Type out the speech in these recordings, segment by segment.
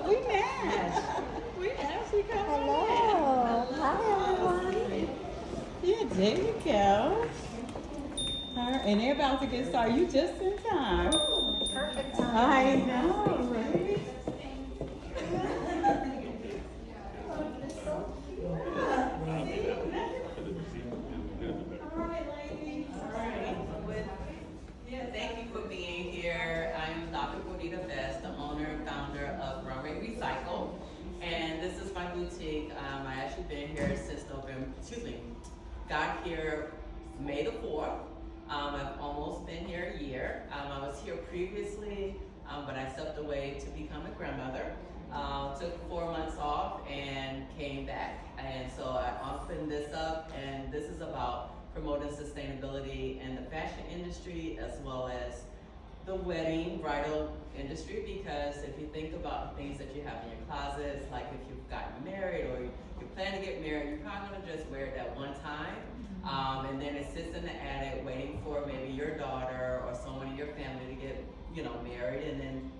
We match. We actually come Hello. in. Hi, everyone. Yeah, there you go. And they're about to get started. You just in time. Perfect time. I know, right? Yeah, thank you for being here. I am Dr. Gordita Best, the owner and founder of Runway Recycled. And this is my boutique. I actually been here since got here May the 4th. I've almost been here a year. I was here previously, but I stepped away to become a grandmother. Took 4 months off and came back. And so I opened this up, and this is about promoting sustainability in the fashion industry as well as the wedding bridal industry, because if you think about the things that you have in your closets, like if you've gotten married or you plan to get married, you're probably gonna just wear it that one time. And then it sits in the attic waiting for maybe your daughter or someone in your family to get, married, and then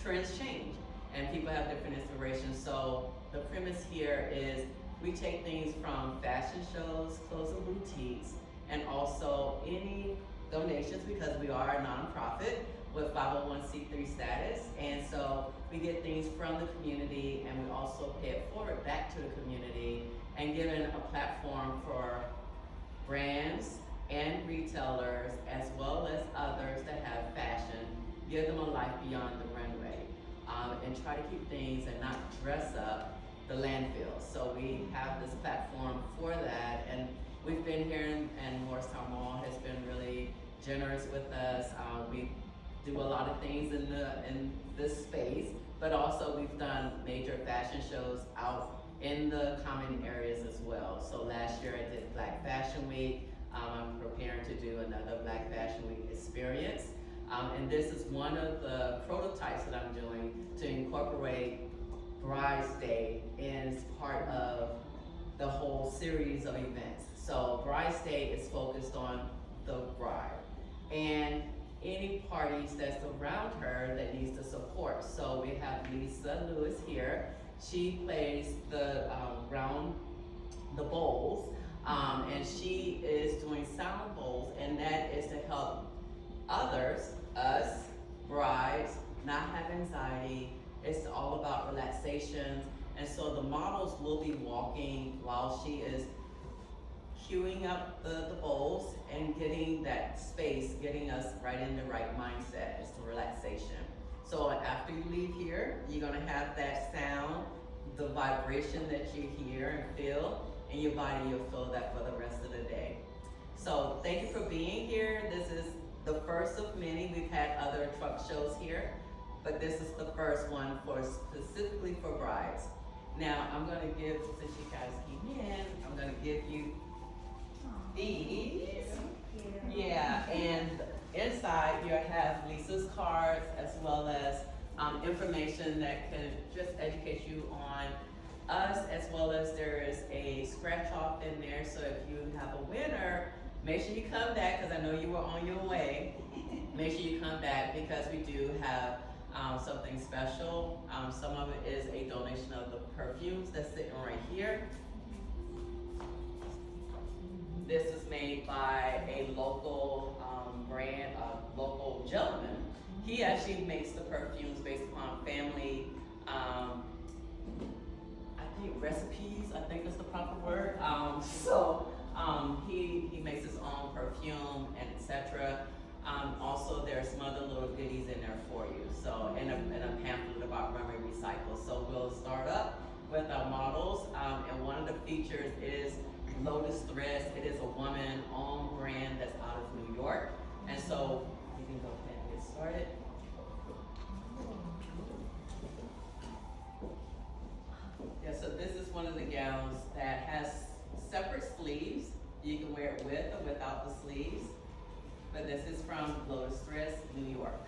trends change and people have different inspirations. So the premise here is we take things from fashion shows, clothes and boutiques, and also any donations, because we are a nonprofit with 501c3 status. And so we get things from the community, and we also pay it forward back to the community and giving a platform for brands and retailers, as well as others that have fashion, give them a life beyond the runway, and try to keep things and not dress up the landfill. So we have this platform for that, and we've been here and Moorestown Mall has been really generous with us. We do a lot of things in this space, but also we've done major fashion shows out in the common areas as well. So last year I did Black Fashion Week. I'm preparing to do another Black Fashion Week experience. And this is one of the prototypes that I'm doing to incorporate Bride's Day as part of the whole series of events. So Bride's Day is focused on the bride and any parties that's around her that needs the support. So we have Lisa Lewis here. She plays the bowls, and she is doing sound bowls, and that is to help others, us, brides, not have anxiety. It's all about relaxation. And so the models will be walking while she is queuing up the bowls and getting that space, getting us right in the right mindset. It's the relaxation. So after you leave here, you're gonna have that sound, the vibration that you hear and feel in your body. You'll feel that for the rest of the day. So thank you for being here. This is the first of many. We've had other truck shows here, but this is the first one specifically for brides. Now I'm gonna give, since you guys came in, I'm gonna give you these. Yeah, and inside you have Lisa's cards as well as information that can just educate you on us, as well as there is a scratch off in there. So if you have a winner, make sure you come back, because I know you were on your way. Make sure you come back, because we do have something special. Some of it is a donation of the perfumes that's sitting right here. This is made by a local brand, a local gentleman. He actually makes the perfumes based upon family, I think recipes, I think that's the proper word. He makes his own perfume and etc. Also, there's some other little goodies in there for you. So, and a pamphlet about Runway Recycled. So we'll start up with our models, and one of the features is Lotus threads. It is a woman-owned brand that's out of New York, and so you can go ahead and get started. Yeah, so this is one of the gowns that has separate sleeves. You can wear it with or without the sleeves, but this is from Lotus Threads, New York.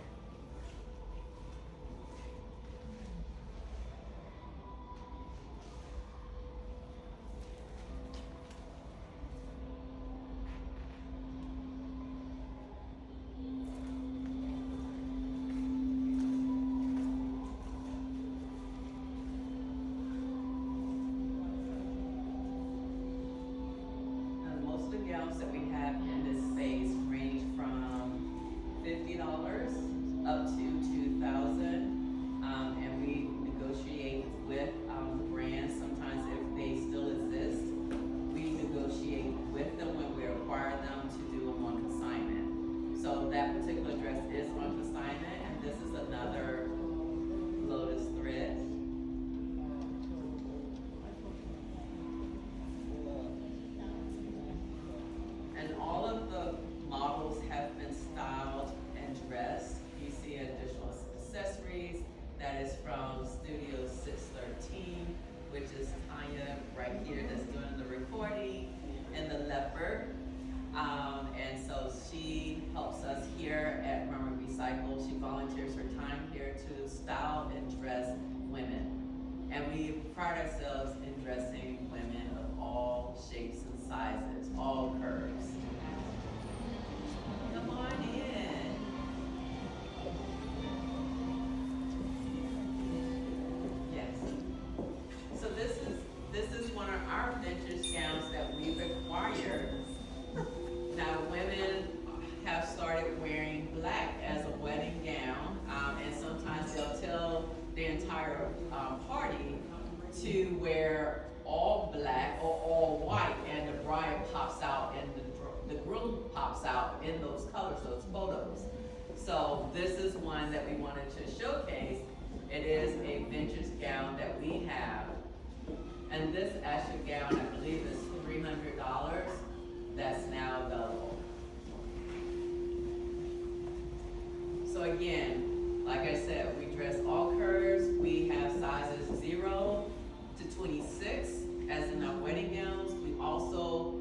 from Studio 613, which is Tanya right here that's doing the recording, and the Leopard. And so she helps us here at Runway Recycled. She volunteers her time here to style and dress women. And we pride ourselves in dressing women of all shapes and sizes, all curves. Come on in. Yes. So this is one of our vintage gowns that we've acquired. Now women have started wearing black as a wedding gown, and sometimes they'll tell the entire party to wear all black or all white, and the bride pops out and the groom pops out in those colors, those photos. So this is one that we wanted to showcase. It is a vintage gown that we have, and this actual gown I believe is $300. That's now available. So again, like I said, we dress all curves. We have sizes 0 to 26 as in our wedding gowns. We also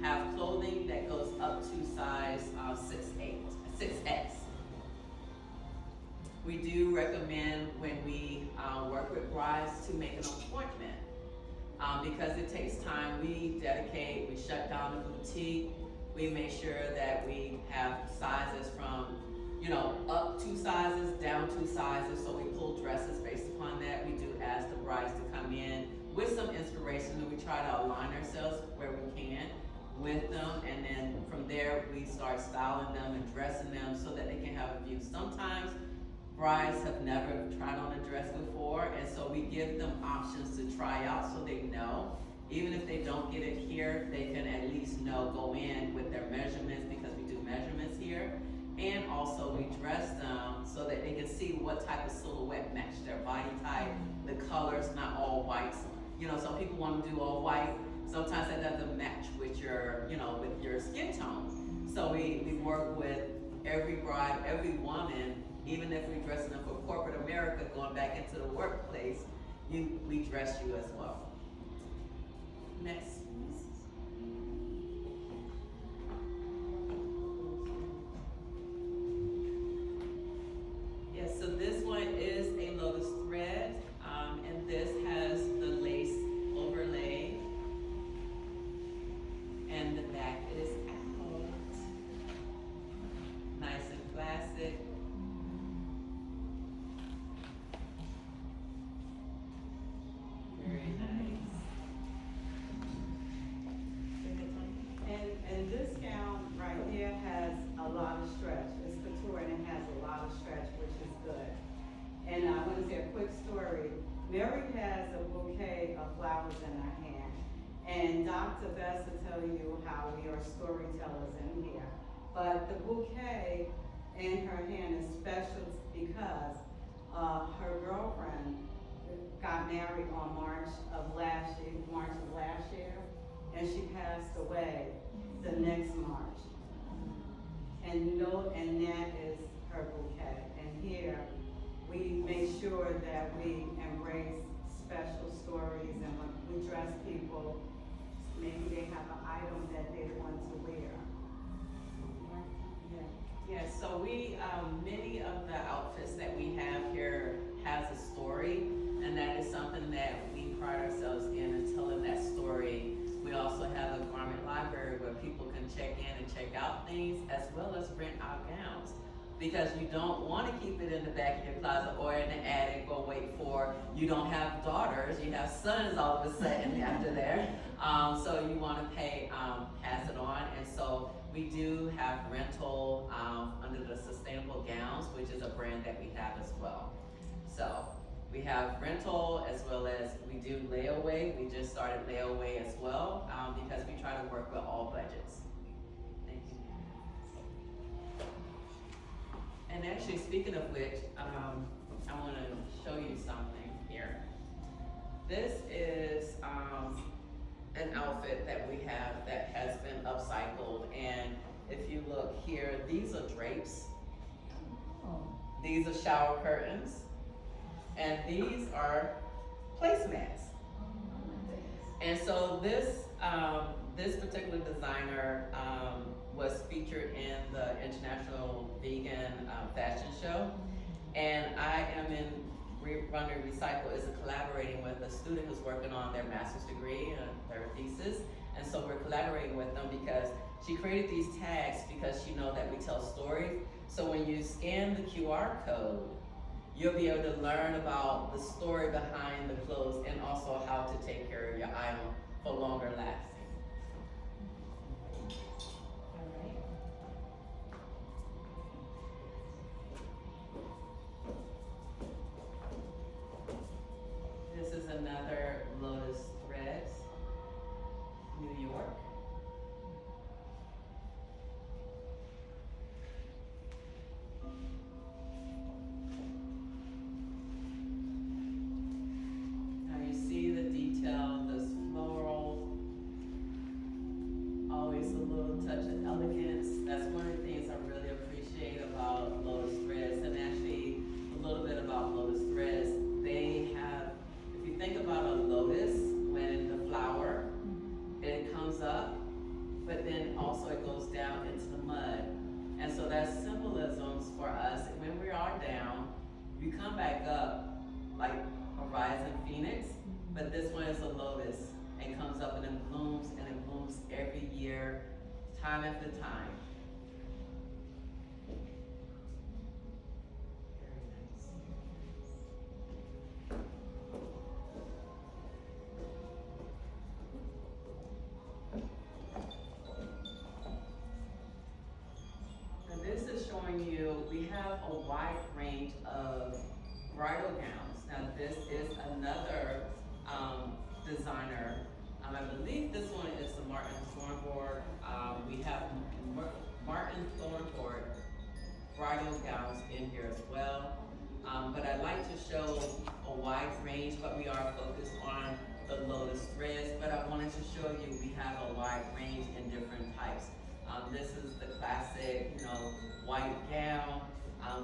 have clothing that goes up to size 6X. We do recommend when we work with brides to make an appointment. Because it takes time. We dedicate, we shut down the boutique. We make sure that we have sizes from, up 2 sizes, down 2 sizes. So we pull dresses based upon that. We do ask the brides to come in with some inspiration, and we try to align ourselves where we can with them. And then from there, we start styling them and dressing them so that they can have a view. Sometimes brides have never tried on a dress before, and so we give them options to try out so they know. Even if they don't get it here, they can at least go in with their measurements, because we do measurements here. And also we dress them so that they can see what type of silhouette match their body type, the colors, not all whites. Some people want to do all white. Sometimes that doesn't match with your, with your skin tone. So we work with every bride, every woman. Even if we're dressing them for corporate America, going back into the workplace, we dress you as well. Next. Yes, so this one is a Lotus thread, and this has the lace overlay, and the back is out. Nice and classic. Very nice. And this gown right here has a lot of stretch. It's couture and it has a lot of stretch, which is good. And I want to say a quick story. Mary has a bouquet of flowers in her hand. And Dr. Best will tell you how we are storytellers in here. But the bouquet in her hand is special because her girlfriend got married on March of last year, and she passed away the next March. And that is her bouquet. And here, we make sure that we embrace special stories, and when we dress people, maybe they have an item that they want to wear. Yeah, so many of the outfits that we have here has a story, and that is something that we pride ourselves in telling that story. We also have a garment library where people can check in and check out things, as well as rent out gowns. Because you don't want to keep it in the back of your closet or in the attic or wait for, you don't have daughters, you have sons all of a sudden after there. So you want to pass it on. And so we do have rental under the Sustainable Gowns, which is a brand that we have as well. So we have rental as well as we do layaway. We just started layaway as well because we try to work with all budgets. Thank you. And actually, speaking of which, I want to show you something here. This is an outfit that we have that has been upcycled, and if you look here, these are drapes. These are shower curtains. And these are placemats. And so this particular designer was featured in the International Vegan Fashion Show. And I am in Runway Recycled is collaborating with a student who's working on their master's degree and their thesis. And so we're collaborating with them because she created these tags because she knows that we tell stories. So when you scan the QR code, you'll be able to learn about the story behind the clothes and also how to take care of your item for longer lasting. This is another Lotus Threads, New York. Now you see the detail, this floral, always a little touch of elegance. That's one of the things I really appreciate about Lotus Threads, and actually a little bit about Lotus Threads. They have, if you think about a lotus, when the flower, it comes up, but then also it goes down into the mud. And so that's symbolisms for us. When we are down, we come back up like a rising phoenix, but this one is a lotus and comes up and it blooms every year, time after time. Very nice. Now this is showing you, we have a wide range of bridal gowns. Now this is another designer. I believe this one is the Martin Thornburg. We have Martin Thornburg bridal gowns in here as well. But I'd like to show a wide range, but we are focused on the Lotus threads. But I wanted to show you we have a wide range in different types. This is the classic, white gown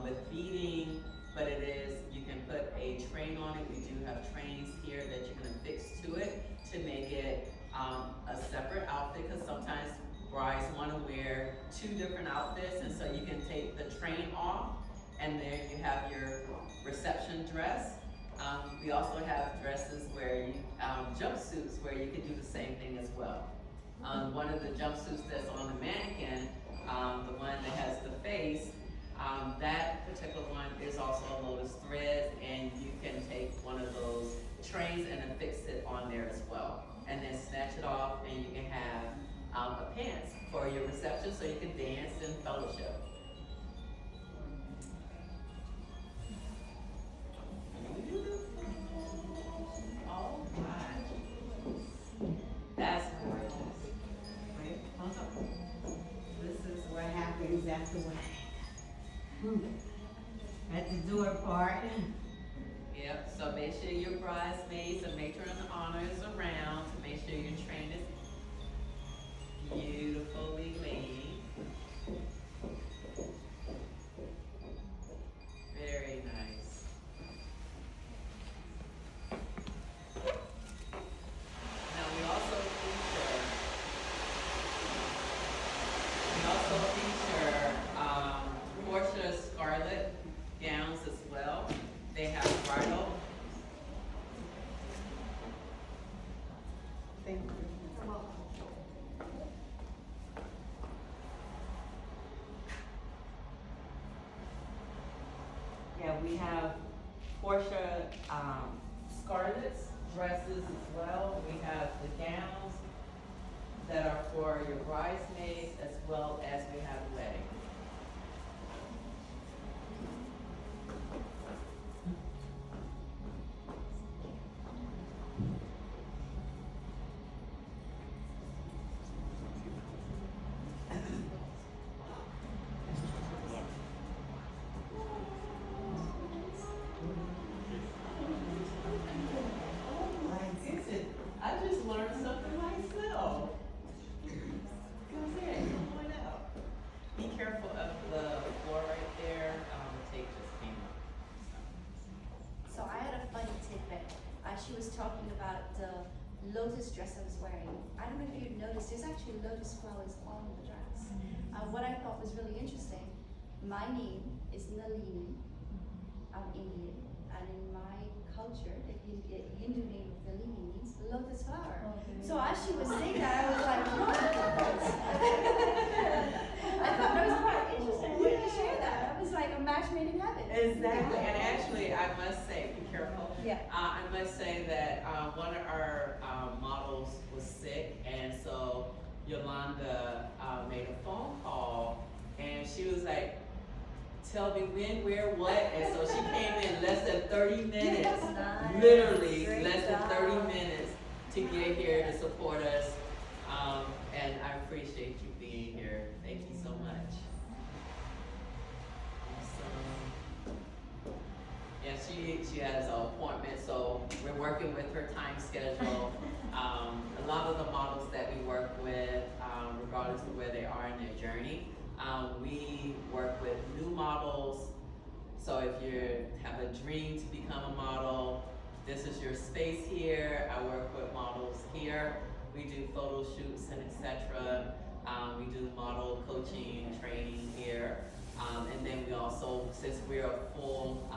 with beading, but it is, you can put a train on it. We do have trains here that you can affix to it to make it a separate outfit, because sometimes brides want to wear two different outfits, and so you can take the train off, and there you have your reception dress. We also have dresses where you, jumpsuits where you can do the same thing as well. One of the jumpsuits that's on the mannequin, the one that has the face, that particular one is also a Lotus thread, and you can take one of those trains and affix it on there as well. And then snatch it off, and you can have a pants for your reception so you can dance and fellowship. Oh my. That's gorgeous. Wait, hold on. This is what happens after wedding. At the door part. Yep, so make sure your bridesmaids and matron of honor is around to make sure your train is beautifully laid. Very nice. Now we also feature Portia Scarlet gowns as well. They have bridal. Thank you. Yeah, we have Portia Scarlet's dresses as well. We have the gowns that are for your bridesmaids as well as we have a wedding. I just learned something myself. Go ahead, come on out. Be careful. talking about the Lotus dress I was wearing. I don't know if you've noticed, there's actually lotus flowers on the dress. What I thought was really interesting, my name is Nalini. I'm Indian, and in my culture, the Hindu name of Nalini means lotus flower. So as she was saying that, I was like, what? I thought that was quite interesting. I wanted to share that. I was like a match made in heaven. Exactly, and actually, I must say, be careful. Yeah. I must say that one of our models was sick, and so Yolanda made a phone call, and she was like, tell me when, where, what, and so she came in less than 30 minutes, Nice. literally Great less than job. 30 minutes to get here to support us, and I appreciate you being here. Thank you so much. Awesome. Yeah, she has an appointment, so we're working with her time schedule. A lot of the models that we work with, regardless of where they are in their journey, we work with new models. So if you have a dream to become a model, this is your space here. I work with models here. We do photo shoots and etc. We do model coaching and training here. And then we also, since we're a full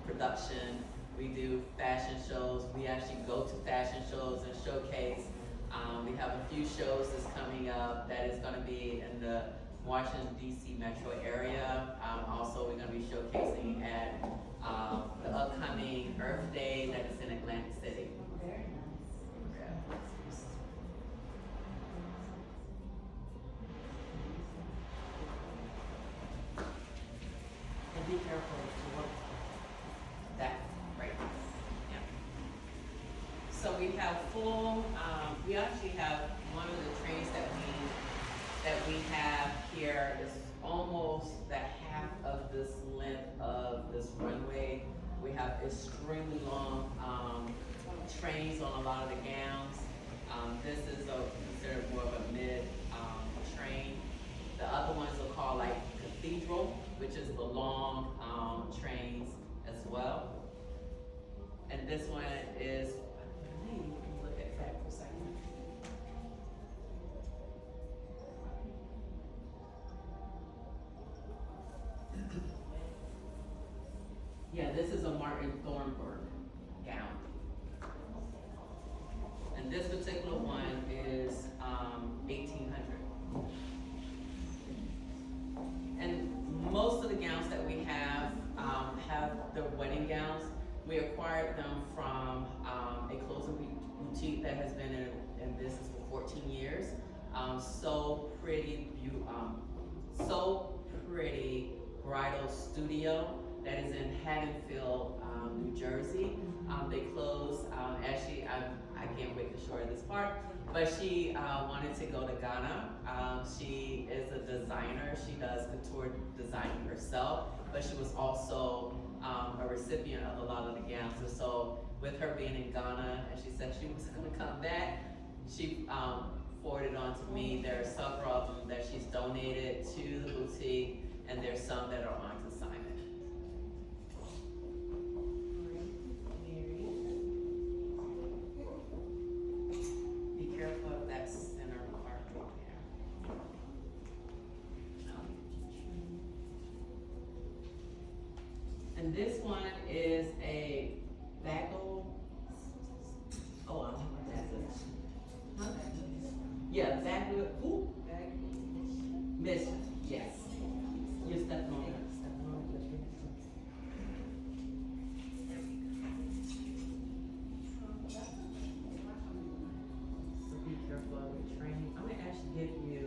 production, we do fashion shows. We actually go to fashion shows and showcase. We have a few shows that's coming up that is going to be in the Washington, D.C. metro area. Also, we're going to be showcasing at the upcoming Earth Day that is in Atlantic City. Very nice. And be careful to work that right. Yeah. So we have full, we actually have one of the trains that we have here is almost the half of this length of this runway. We have extremely long trains on a lot of the gowns. This is considered more of a mid train. The other ones are called like cathedral, which is the long trains as well. And this one is, I believe, we can look at that for a second. Yeah, this is a Martin Thornburg gown. And this particular one is 1800. And most of the gowns that we have the wedding gowns. We acquired them from a clothing boutique that has been in business for 14 years. So pretty Bridal studio that is in Haddonfield, New Jersey. They closed, actually, I can't wait to show her this part, but she wanted to go to Ghana. She is a designer. She does couture designing herself, but she was also a recipient of a lot of the gowns. And so with her being in Ghana, and she said she was gonna come back, she forwarded on to me. There are several of them that she's donated to the boutique, and there's some that are on consignment. Be careful of that center part right there. And this one is a bagel. Oh, I don't know what that is. Huh? Yeah, bagel. Ooh. Miss. Yes. You're stepping on it. So be careful of the training. I'm gonna actually give you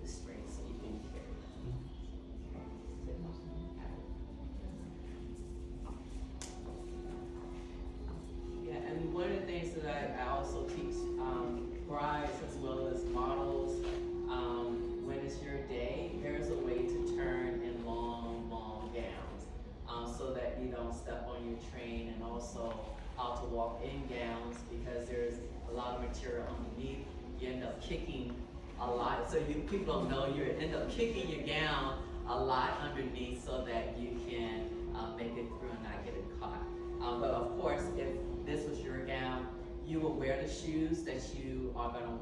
the spray so you can carry it. Yeah, and one of the things that I also teach brides as well as models, when it's your day, there's a way to turn in long gowns, so that you don't step on your train, and also how to walk in gowns, because there's a lot of material underneath. You end up kicking a lot, so people don't know, you end up kicking your gown a lot underneath so that you can make it through and not get it caught. But of course, if this was your gown, the shoes that you are gonna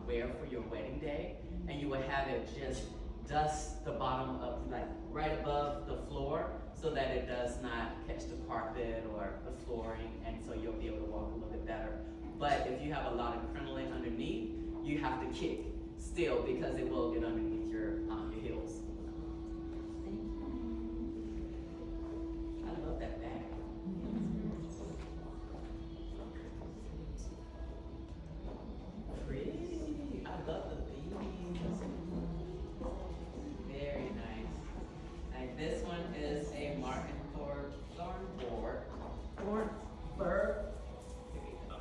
wear for your wedding day, and you would have it just dust the bottom of, like, right above the floor, so that it does not catch the carpet or the flooring, and so you'll be able to walk a little bit better. But if you have a lot of crinoline underneath, you have to kick still, because it will get underneath your heels. I love that bag. Pretty. I love the beads. Very nice. And this one is a Martin Thornburg. Thornburg. Here we go.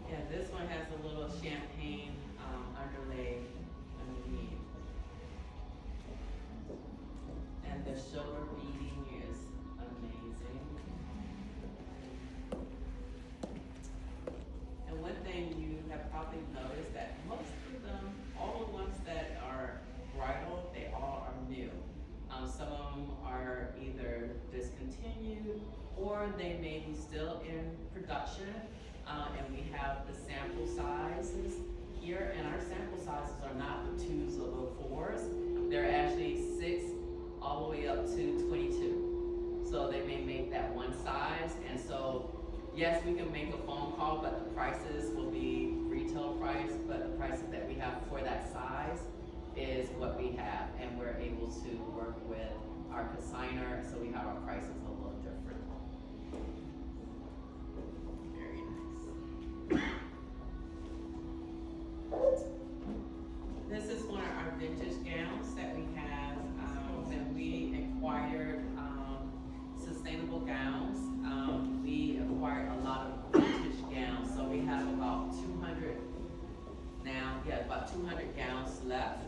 Yeah, this one has a little champagne underlay underneath. And the shoulder beading is amazing. And one thing you have probably noticed that most of them, all the ones that are bridal, they all are new. Some of them are either discontinued or they may be still in production. And we have the sample sizes here, and our sample sizes are not the 2s or the 4s. They're actually 6 all the way up to 22. So they may make that one size, and so yes, we can make a phone call, but the prices will be retail price, but the prices that we have for that size is what we have, and we're able to work with our consignor, so we have our prices a little different. Very nice. This is one of our vintage gowns that we have, and we acquired sustainable gowns. We acquired a lot of vintage gowns, so we have about 200 now, about 200 gowns left.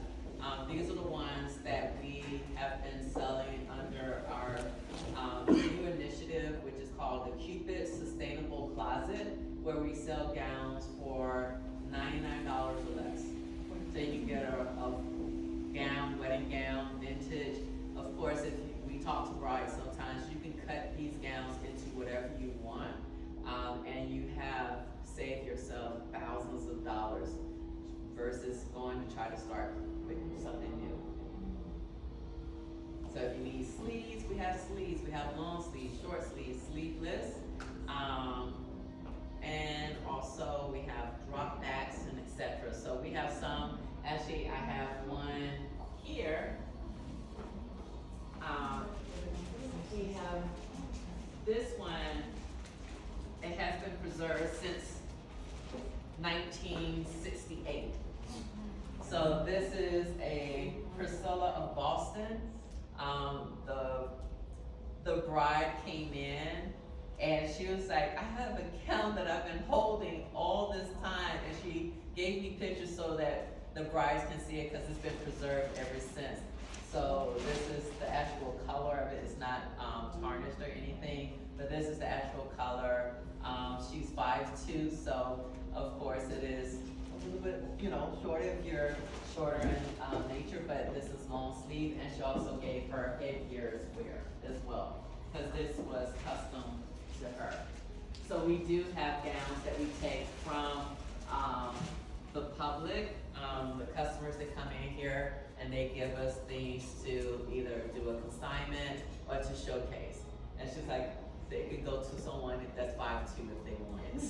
These are the ones that we have been selling under our new initiative, which is called the Cupid Sustainable Closet, where we sell gowns for $99 or less. So you can get a gown, wedding gown, vintage. Of course, if we talk to brides sometimes, you can cut these gowns into whatever you want, and you have saved yourself thousands of dollars versus going to try to start with something new. So if you need sleeves, we have sleeves. We have long sleeves, short sleeves, sleeveless, and also we have drop backs and etc. So we have some. Actually, I have one here. We have this one. It has been preserved since 1968. So this is a Priscilla of Boston. The bride came in and she was like, I have a gown that I've been holding all this time, and she gave me pictures so that the brides can see it, because it's been preserved ever since. So this is the actual color of it. It's not tarnished or anything, but this is the actual color. She's 5'2", so of course it is a little bit, shorter if you're shorter in nature, but this is long sleeve, and she also gave her headgear wear as well, because this was custom to her. So we do have gowns that we take from the public, the customers that come in here, and they give us these to either do a consignment or to showcase. And she's like, they could go to someone that's 5'2" if they wanted.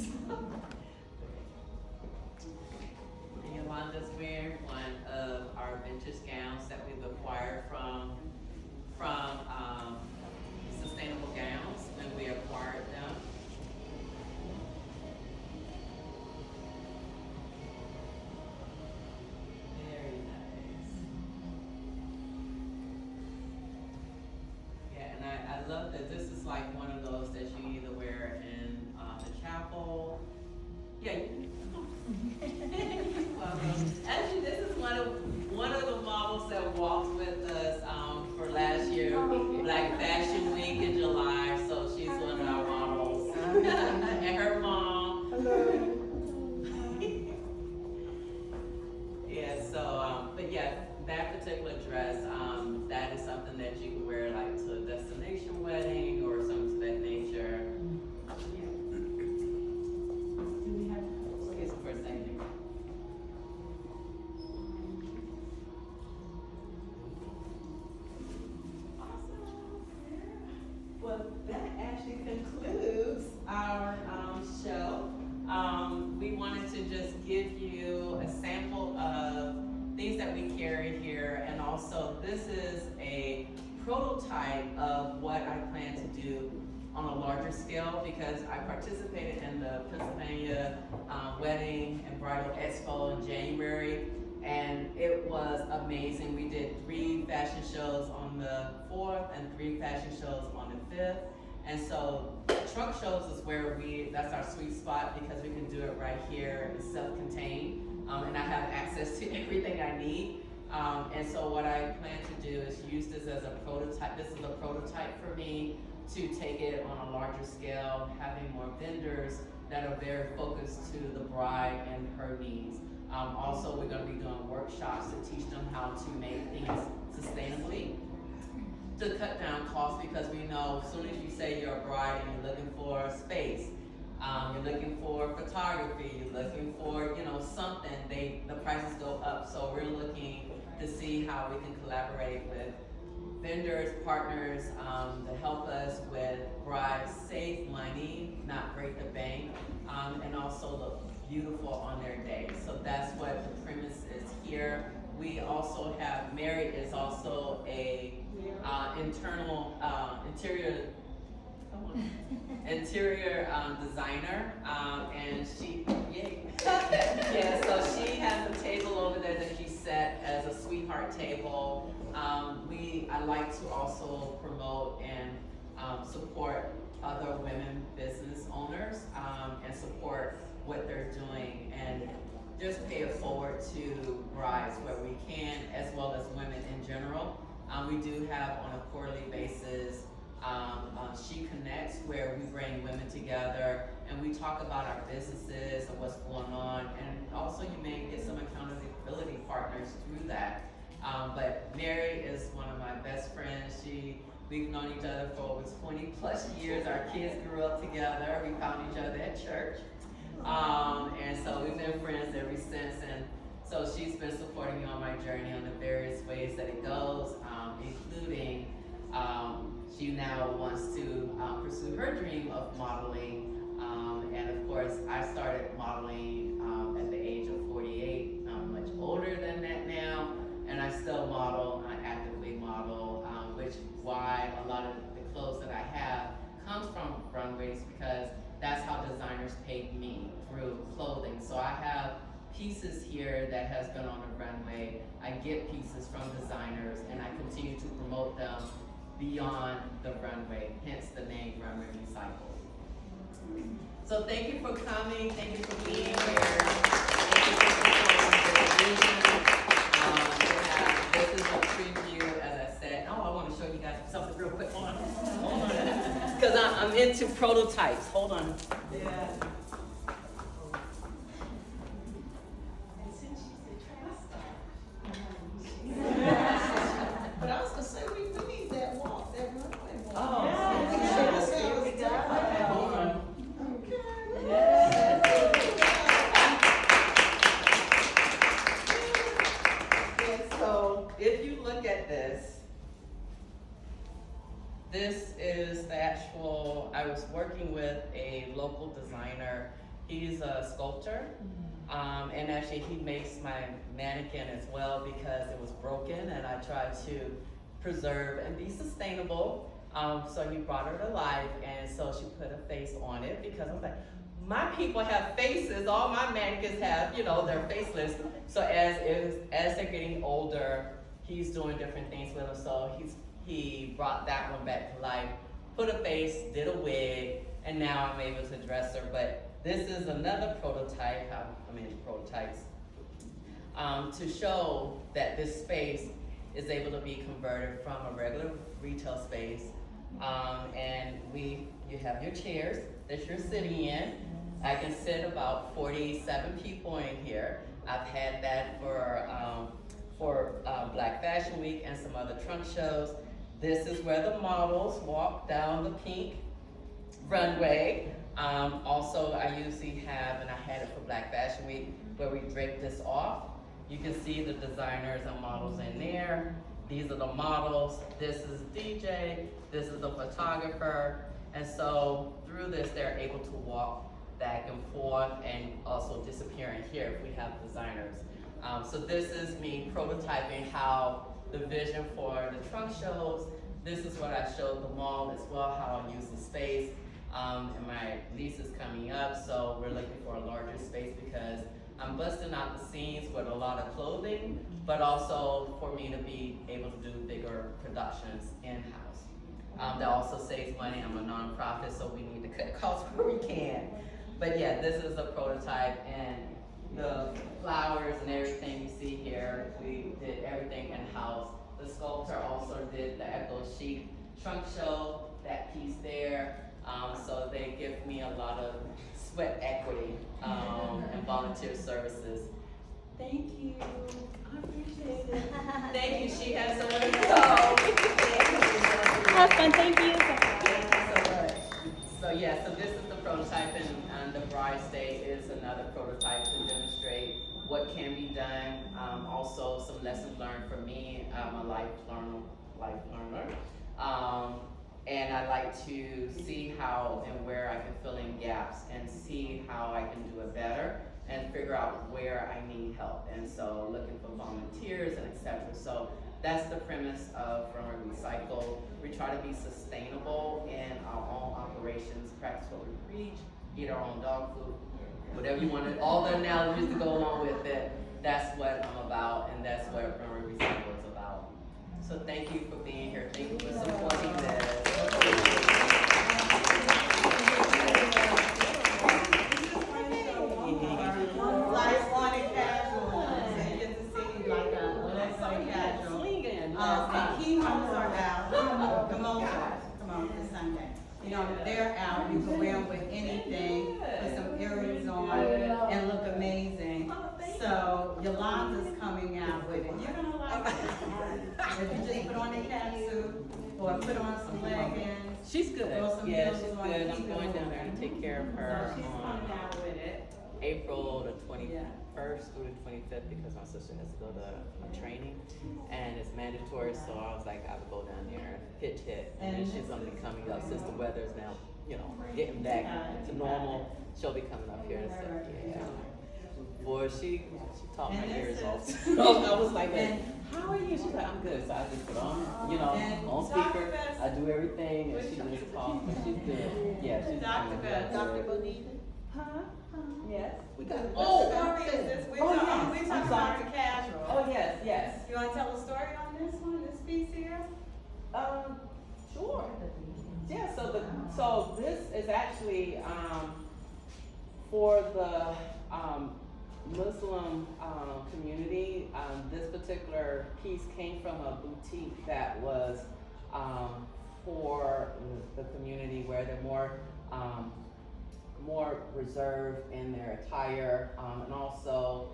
And Yolanda's wearing one of our vintage gowns that we've acquired from Sustainable Gowns when we acquired them. Very nice. Yeah, and I love that this is like one of those that you either wear in the chapel. Yeah. Actually, this is one of the models that walked with us for last year, Black Fashion Week in July. So she's one of our models, and her mom. Hello. Yeah. So, but yeah, that particular dress, Mary here, and also this is a prototype of what I plan to do on a larger scale, because I participated in the Pennsylvania Wedding and Bridal Expo in January, and it was amazing. We did 3 fashion shows on the 4th and 3 fashion shows on the 5th. And so trunk shows is where that's our sweet spot, because we can do it right here. It's self-contained, and I have access to everything I need. And so what I plan to do is use this as a prototype. This is a prototype for me to take it on a larger scale, having more vendors that are very focused to the bride and her needs. Also, we're gonna be doing workshops to teach them how to make things sustainably, to cut down costs, because we know as soon as you say you're a bride and you're looking for space, you're looking for photography, you're looking for, something, the prices go up. So we're looking to see how we can collaborate with vendors, partners, to help us with brides save money, not break the bank, and also look beautiful on their day. So that's what the premise is here. We also have, Mary is also a interior designer, and she, yeah, so she has a table over there that she set as a sweetheart table. I like to also promote and support other women business owners, and support what they're doing, and just pay it forward to brides where we can, as well as women in general. We do have on a quarterly basis, She Connects, where we bring women together and we talk about our businesses and what's going on, and also you may get some accountability partners through that. But Mary is one of my best friends. We've known each other for over 20 plus years. Our kids grew up together. We found each other at church. And so we've been friends ever since. And so she's been supporting me on my journey on the various ways that it goes, including she now wants to pursue her dream of modeling. And of course, I started modeling at the age of 48. I'm much older than that now, and I still model. I actively model, which why a lot of the clothes that I have comes from runways, because that's how designers paid me, through clothing. So I have pieces here that has been on the runway. I get pieces from designers, and I continue to promote them beyond the runway, hence the name Runway Recycled. So thank you for coming, thank you for being here. Thank you for supporting the vision. This is a preview, as I said. Oh, I want to show you guys something real quick. Hold on. Because I'm into prototypes. Hold on. Yeah. But I was gonna say, we need that walk, that runway walk. Oh, Yes, here we go. Hold on. Okay. And so, if you look at this is the actual, I was working with a local designer. He's a sculptor. And actually he makes my mannequin as well, because it was broken, and I tried to preserve and be sustainable. So he brought her to life, and so she put a face on it, because I was like, my people have faces, all my mannequins have, they're faceless. So as they're getting older, he's doing different things with them. So he brought that one back to life, put a face, did a wig, and now I'm able to dress her. But this is another prototype, I'm into prototypes, to show that this space is able to be converted from a regular retail space. And you have your chairs that you're sitting in. I can sit about 47 people in here. I've had that for Black Fashion Week and some other trunk shows. This is where the models walk down the pink runway. Also, I usually have, and I had it for Black Fashion Week, where we drape this off. You can see the designers and models in there. These are the models. This is DJ. This is the photographer. And so through this, they're able to walk back and forth, and also disappear in here if we have designers. So this is me prototyping how the vision for the trunk shows. This is what I showed the mall as well, how I use the space. And my lease is coming up, so we're looking for a larger space because I'm busting out the seams with a lot of clothing, but also for me to be able to do bigger productions in-house. That also saves money. I'm a nonprofit, so we need to cut costs where we can. But yeah, this is a prototype, and the flowers and everything you see here, we did everything in-house. The sculptor also did the Eco-Chic trunk show, that piece there. So they give me a lot of sweat equity and volunteer services. Thank you. I appreciate it. Thank you. She has somewhere to go. Have fun. Thank you. Thank you so much. So yeah, so this is the prototype, and the Bride Stay is another prototype to demonstrate what can be done. Also some lessons learned for me. I'm a life learner. And I like to see how and where I can fill in gaps and see how I can do it better and figure out where I need help. And so looking for volunteers and etc. So that's the premise of Runway Recycled. We try to be sustainable in our own operations, practice what we preach, eat our own dog food, whatever you want, all the analogies to go along with it. That's what I'm about, and that's what Runway Recycled is about. So thank you for being here. Thank you for supporting this. Like wanted casual, and you get to see like let's say casual. And kimonos are out. Come on, this Sunday. You know, they're out. You can wear them with anything, put some earrings on, and look amazing. So Yolanda's coming out with it. You're gonna like it. If you just put on a catsuit or put on some leggings. She's good. Throw some Yeah, heels she's on, good. I'm keep it going down there to moving. take care of her So she's coming on out with it. April the 21st through the 25th because my sister has to go to a training and it's mandatory. So I was like, I would go down there and pitch hit. And then she's gonna be coming up since the weather is now, getting back to normal. She'll be coming up here and stuff. Yeah. Boy, she taught my ears off. I was like, how are you? She's like, I'm good. So I just put on, on speaker. I do everything, and she just talks. But she's good. Yeah, she's Dr. good. Beth. Dr. Bonita? Yes. We got Oh, what story is this? We're oh, talking, yes. we're I'm talking sorry. about the casual. Oh yes. You wanna tell a story on this one, this piece here? Sure. Yeah. So this is actually for the Muslim community. This particular piece came from a boutique that was for the community where they're more reserved in their attire, and also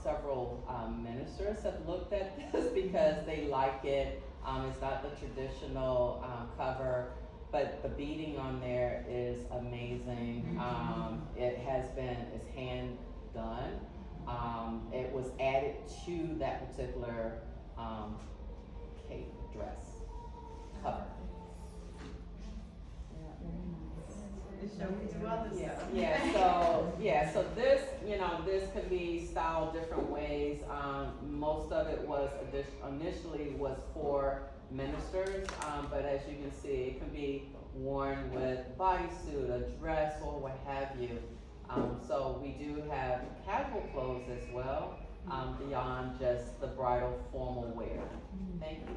several ministers have looked at this because they like it. It's not the traditional cover, but the beading on there is amazing. It's hand done. It was added to that particular cape dress cover. So we do other stuff. So this, this could be styled different ways. Most of it was initially was for ministers, but as you can see, it can be worn with a bodysuit, a dress, or what have you. So we do have casual clothes as well, beyond just the bridal formal wear. Thank you.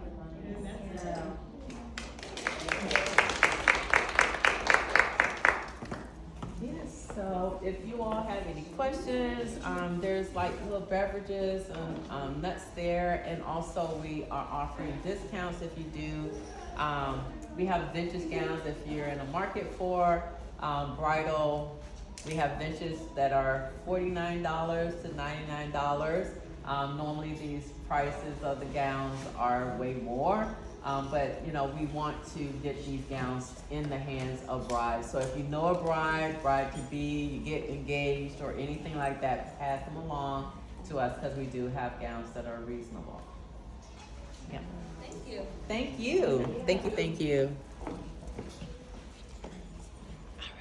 Yes, so if you all have any questions, there's like little beverages and nuts there, and also we are offering discounts if you do. We have vintage gowns if you're in the market for bridal. We have vintage that are $49 to $99. Normally these prices of the gowns are way more. But we want to get these gowns in the hands of brides. So if you know a bride could be, you get engaged or anything like that, pass them along to us because we do have gowns that are reasonable. Yeah. Thank you. Thank you. Thank you.